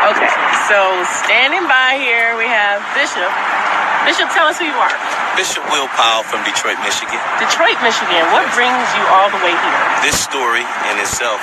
Okay, so standing by here, we have Bishop. Bishop, tell us who you are. Bishop Will Powell from Detroit, Michigan. Detroit, Michigan. What brings you all the way here? This story in itself,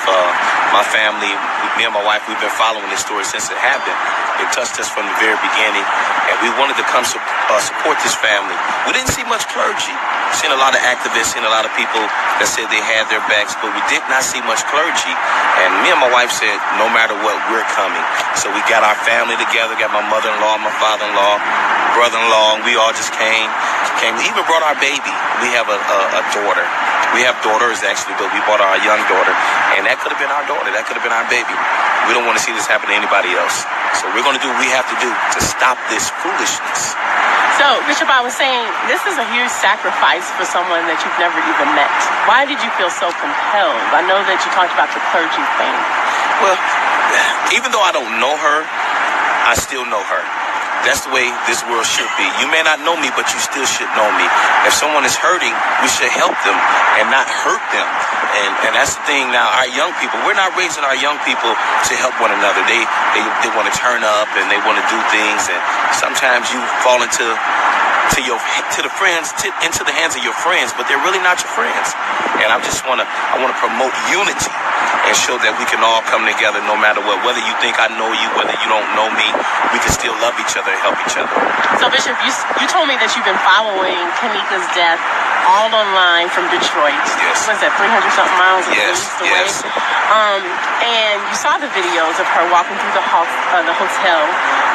my family, me and my wife, we've been following this story since it happened. It touched us from the very beginning, and we wanted to come support this family. We didn't see much clergy. Seen a lot of activists, seen a lot of people that said they had their backs, but we did not see much clergy. And me and my wife said, no matter what, we're coming. So we got our family together, got my mother-in-law, my father-in-law, brother-in-law, and we all just came. We even brought our baby. We have a daughter. We have daughters, actually, but we brought our young daughter. And that could have been our daughter. That could have been our baby. We don't want to see this happen to anybody else. So we're going to do what we have to do to stop this foolishness. So, Bishop, I was saying, this is a huge sacrifice for someone that you've never even met. Why did you feel so compelled? I know that you talked about the clergy thing. Well, even though I don't know her, I still know her. That's the way this world should be. You may not know me, but you still should know me. If someone is hurting, we should help them and not hurt them. And that's the thing now, our young people, we're not raising our young people to help one another. They want to turn up and they want to do things. And sometimes you fall into the hands of your friends, but they're really not your friends. And I want to promote unity and show that we can all come together no matter what. Whether you think I know you, whether you don't know me, we can still love each other and help each other. So, Bishop, you told me that you've been following Kenneka's death all online from Detroit. Yes. What is that, 300-something miles away? Yes. And you saw the videos of her walking through the hotel,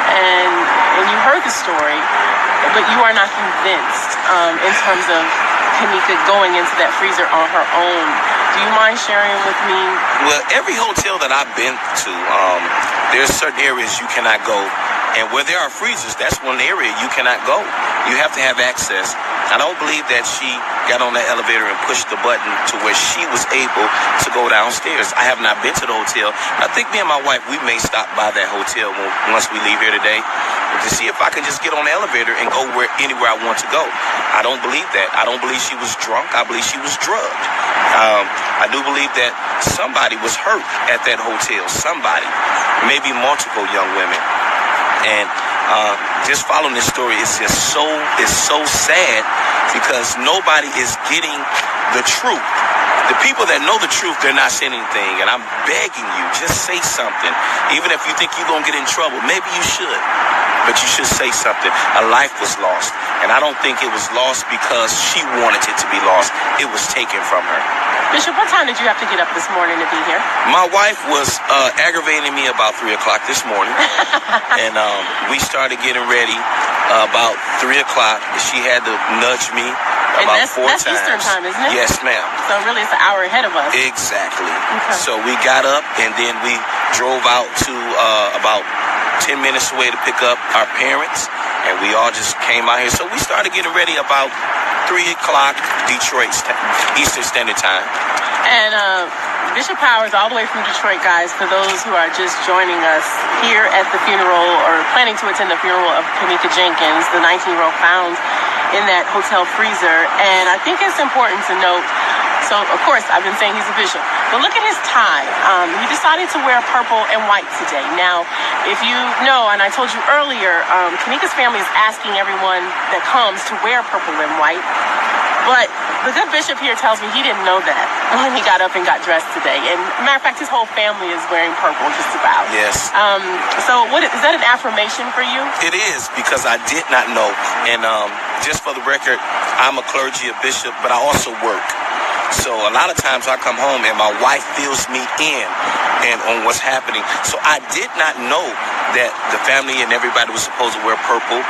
and you heard the story, but you are not convinced in terms of Kenneka going into that freezer on her own. Do you mind sharing with me? Well, every hotel that I've been to, there's certain areas you cannot go. And where there are freezers, that's one area you cannot go. You have to have access. I don't believe that she got on that elevator and pushed the button to where she was able to go downstairs. I have not been to the hotel. I think me and my wife, we may stop by that hotel once we leave here today to see if I can just get on the elevator and go anywhere I want to go. I don't believe that. I don't believe she was drunk. I believe she was drugged. I do believe that somebody was hurt at that hotel. Somebody, maybe multiple young women. And just following this story is so sad because nobody is getting the truth. The people that know the truth, they're not saying anything. And I'm begging you, just say something. Even if you think you're going to get in trouble, maybe you should. But you should say something. A life was lost. And I don't think it was lost because she wanted it to be lost. It was taken from her. Bishop, what time did you have to get up this morning to be here? My wife was aggravating me about 3 o'clock this morning. And we started getting ready about 3 o'clock. She had to nudge me about 4 times. That's Eastern time, isn't it? Yes, ma'am. So really it's an hour ahead of us. Exactly. Okay. So we got up and then we drove out to about 10 minutes away to pick up our parents. And we all just came out here. So we started getting ready about 3 o'clock Detroit Eastern Standard Time. And Bishop Powers, all the way from Detroit, guys, for those who are just joining us here at the funeral or planning to attend the funeral of Kenneka Jenkins, the 19-year-old found in that hotel freezer. And I think it's important to note, so of course I've been saying he's a bishop, but look at his tie. He decided to wear purple and white today. Now, if you know, and I told you earlier, Kenneka's family is asking everyone that comes to wear purple and white. But the good bishop here tells me he didn't know that when he got up and got dressed today. And matter of fact, his whole family is wearing purple just about. Yes. So is that an affirmation for you? It is, because I did not know. And just for the record, I'm a clergy, a bishop, but I also work. So a lot of times I come home and my wife fills me in and on what's happening. So I did not know that the family and everybody was supposed to wear purple.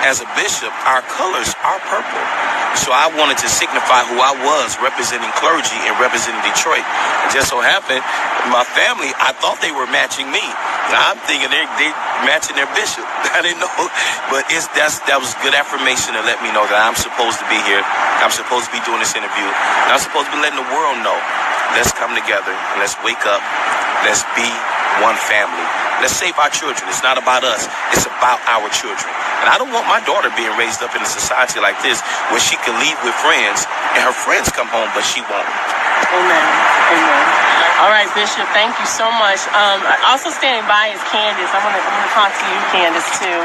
As a bishop, our colors are purple. So I wanted to signify who I was, representing clergy and representing Detroit. It just so happened, my family, I thought they were matching me. Now I'm thinking they matching their bishop. I didn't know, but that was good affirmation to let me know that I'm supposed to be here. I'm supposed to be doing this interview. And I'm supposed to be letting the world know. Let's come together and let's wake up. Let's be one family. Let's save our children. It's not about us. It's about our children. And I don't want my daughter being raised up in a society like this where she can leave with friends and her friends come home, but she won't. Amen. Amen. All right, Bishop, thank you so much. Also standing by is Candace. I'm gonna talk to you, Candace, too.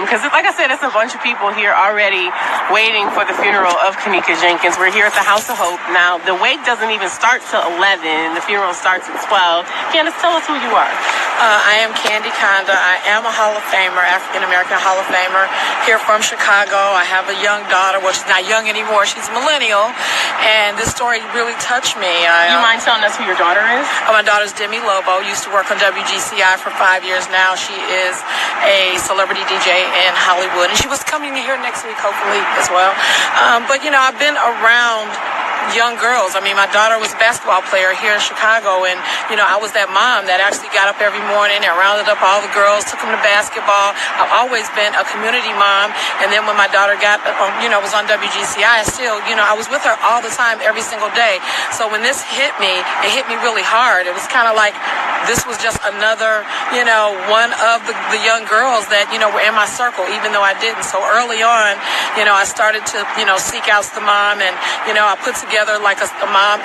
Because, like I said, it's a bunch of people here already waiting for the funeral of Kenneka Jenkins. We're here at the House of Hope. Now, the wake doesn't even start till 11. The funeral starts at 12. Candace, tell us who you are. I am Candy Conda. I am a Hall of Famer, African-American Hall of Famer, here from Chicago. I have a young daughter. Well, she's not young anymore. She's a millennial. And this story really touched me. You mind telling us who your daughter is? My daughter's Demi Lobo. Used to work on WGCI for 5 years now. She is a celebrity DJ in Hollywood. And she was coming here next week, hopefully, as well. But, you know, I've been around young girls. I mean, my daughter was a basketball player here in Chicago, and, you know, I was that mom that actually got up every morning and rounded up all the girls, took them to basketball. I've always been a community mom, and then when my daughter got, was on WGCI, still, I was with her all the time, every single day. So when this hit me, it hit me really hard. It was kind of like this was just another, one of the young girls that, were in my circle, even though I didn't. So early on, I started to, seek out the mom, and, I put together like a mom.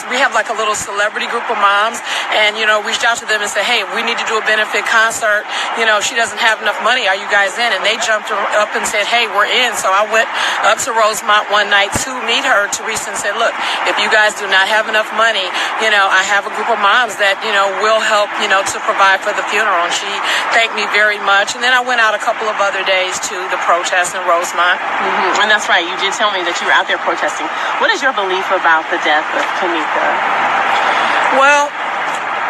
We have like a little celebrity group of moms, and, reached out to them and said, hey, we need to do a benefit concert. She doesn't have enough money. Are you guys in? And they jumped up and said, hey, we're in. So I went up to Rosemont one night to meet her, Teresa, and said, look, if you guys do not have enough money, I have a group of moms that, will help, to provide for the funeral. And she thanked me very much. And then I went out a couple of other days to the protest in Rosemont. Mm-hmm. And that's right. You did tell me that you were out there protesting. What is your belief about the death of Kenneka? Well,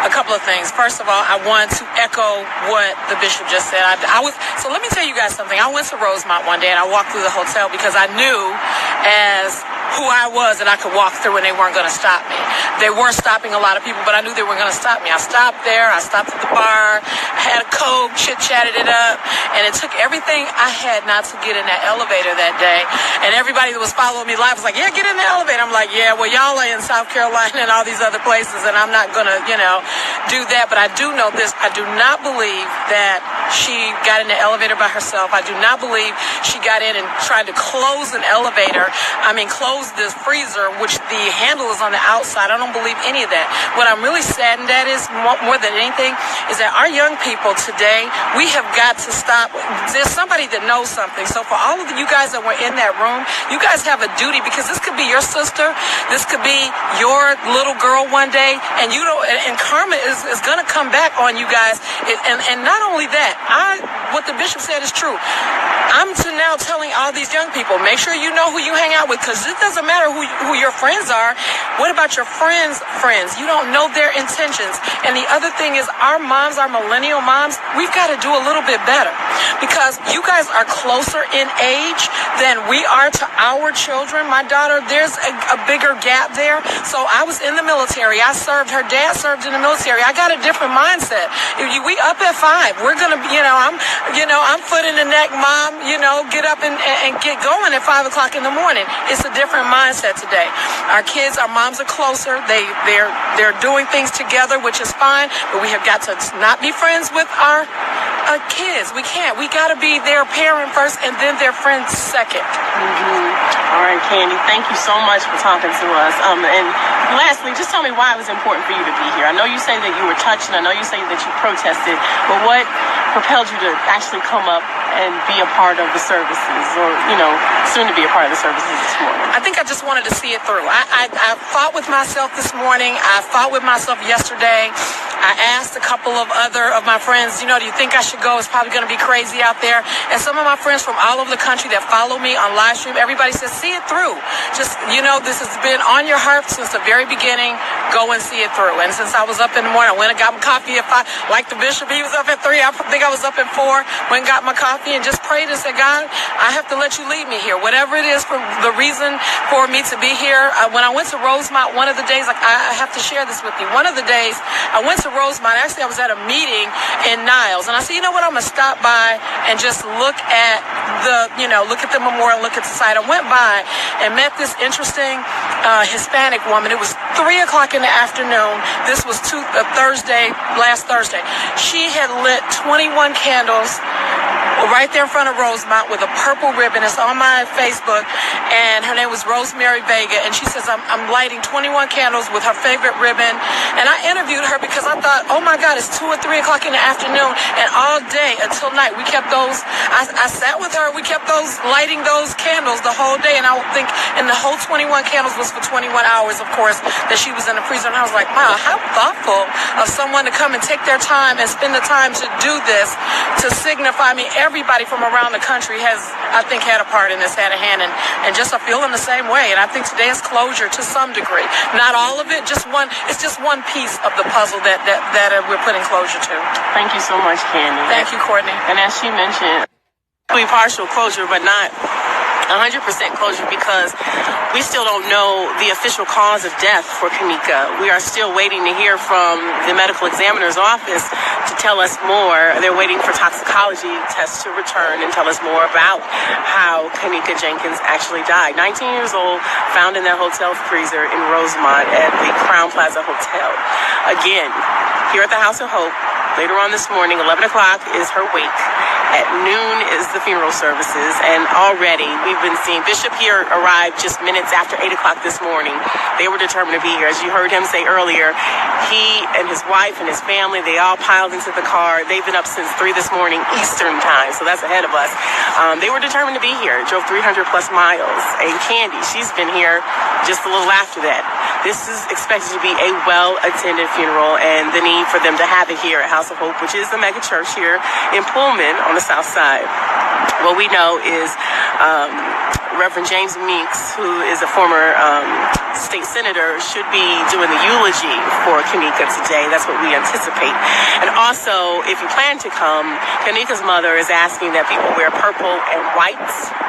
a couple of things. First of all, I want to echo what the bishop just said. So let me tell you guys something. I went to Rosemont one day and I walked through the hotel because I knew as who I was that I could walk through and they weren't going to stop me. They were stopping a lot of people, but I knew they weren't going to stop me. I stopped there. I stopped at the bar. I had a Coke, chit-chatted it up, and it took everything I had not to get in that elevator that day. And everybody that was following me live was like, yeah, get in the elevator. I'm like, yeah, well, y'all are in South Carolina and all these other places, and I'm not going to, do that. But I do know this. I do not believe that she got in the elevator by herself. I do not believe she got in and tried to close an elevator. Close this freezer, which the handle is on the outside. I don't believe any of that. What I'm really saddened at is, more than anything, is that our young people today, we have got to stop. There's somebody that knows something. So for all of you guys that were in that room, you guys have a duty, because this could be your sister. This could be your little girl one day. And and karma is going to come back on you guys. And not only that, what the bishop said is true. I'm now telling all these young people, make sure you know who you hang out with, because it doesn't matter who your friends are. What about your friends' friends? You don't know their intentions. And the other thing is, our moms, our millennial moms, we've got to do a little bit better, because you guys are closer in age than we are to our children. My daughter, there's a bigger gap there. So I was in the military. I served. Her dad served in the military. I got a different mindset. We up at 5. We're going to, I'm foot in the neck, mom, get up and get going at 5 o'clock in the morning. It's a different mindset today. Our kids, our moms are closer. They're doing things together, which is fine, but we have got to not be friends with our kids. We can't. We got to be their parent first and then their friend second. Mm-hmm. All right, Candy, thank you so much for talking to us. And lastly, just tell me why it was important for you to be here. I know you say that you were touched, and I know you say that you protested, but what propelled you to actually come up and be a part of the services, or, soon to be a part of the services this morning? I think I just wanted to see it through. I fought with myself this morning. I fought with myself yesterday. I asked a couple of other of my friends, do you think I should go? It's probably going to be crazy out there. And some of my friends from all over the country that follow me on live stream, everybody says, see it through. Just, this has been on your heart since the very beginning. Go and see it through. And since I was up in the morning, I went and got my coffee at 5. Like the bishop, he was up at 3. I think I was up at 4. Went and got my coffee and just prayed and said, God, I have to let you lead me here. Whatever it is for the reason for me to be here. When I went to Rosemont, one of the days, I have to share this with you. One of the days, I went to Rosemont. Actually, I was at a meeting in Niles. And I said, you know what? I'm going to stop by and just look at look at the memorial, look at the site. I went by and met this interesting Hispanic woman. It was 3 o'clock in the afternoon. This was last Thursday. She had lit 21 candles right there in front of Rosemont with a purple ribbon. It's on my Facebook, and her name was Rosemary Vega, and she says, I'm lighting 21 candles with her favorite ribbon. And I interviewed her because I thought, oh my God, it's 2 or 3 o'clock in the afternoon, and all day until night we kept those. I sat with her, we kept those, lighting those candles the whole day, and I would think, and the whole 21 candles was for 21 hours, of course, that she was in the freezer. And I was like, wow, how thoughtful of someone to come and take their time and spend the time to do this, to signify. I mean, everybody from around the country has, I think, had a part in this, had a hand, and just are feeling the same way. And I think today is closure to some degree. Not all of it, just one. It's just one piece of the puzzle that we're putting closure to. Thank you so much, Candy. Thank you, Courtney. And as she mentioned, partial closure, but not 100% closure, because we still don't know the official cause of death for Kenneka. We are still waiting to hear from the medical examiner's office to tell us more. They're waiting for toxicology tests to return and tell us more about how Kenneka Jenkins actually died. 19 years old, found in that hotel freezer in Rosemont at the Crown Plaza Hotel. Again, here at the House of Hope, later on this morning, 11 o'clock is her wake. At noon is the funeral services, and already we've been seeing Bishop here arrive just minutes after 8 o'clock this morning. They were determined to be here. As you heard him say earlier, he and his wife and his family, they all piled into the car. They've been up since 3 this morning Eastern time, so that's ahead of us. They were determined to be here, drove 300 plus miles. And Candy, she's been here just a little after that. This is expected to be a well-attended funeral, and the need for them to have it here at House of Hope, which is the mega church here in Pullman on the south side. What we know is Reverend James Meeks, who is a former state senator, should be doing the eulogy for Kenneka today. That's what we anticipate. And also, if you plan to come, Kenneka's mother is asking that people wear purple and white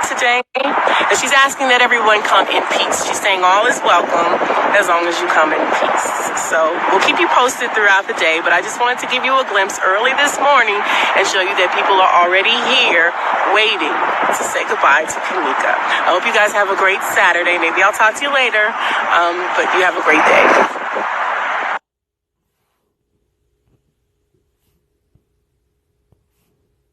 today. And she's asking that everyone come in peace. She's saying all is welcome as long as you come in peace. So we'll keep you posted throughout the day, but I just wanted to give you a glimpse early this morning and show you that people are already here waiting to say goodbye to Kenneka. I hope you guys have a great Saturday. Maybe I'll talk to you later, but you have a great day.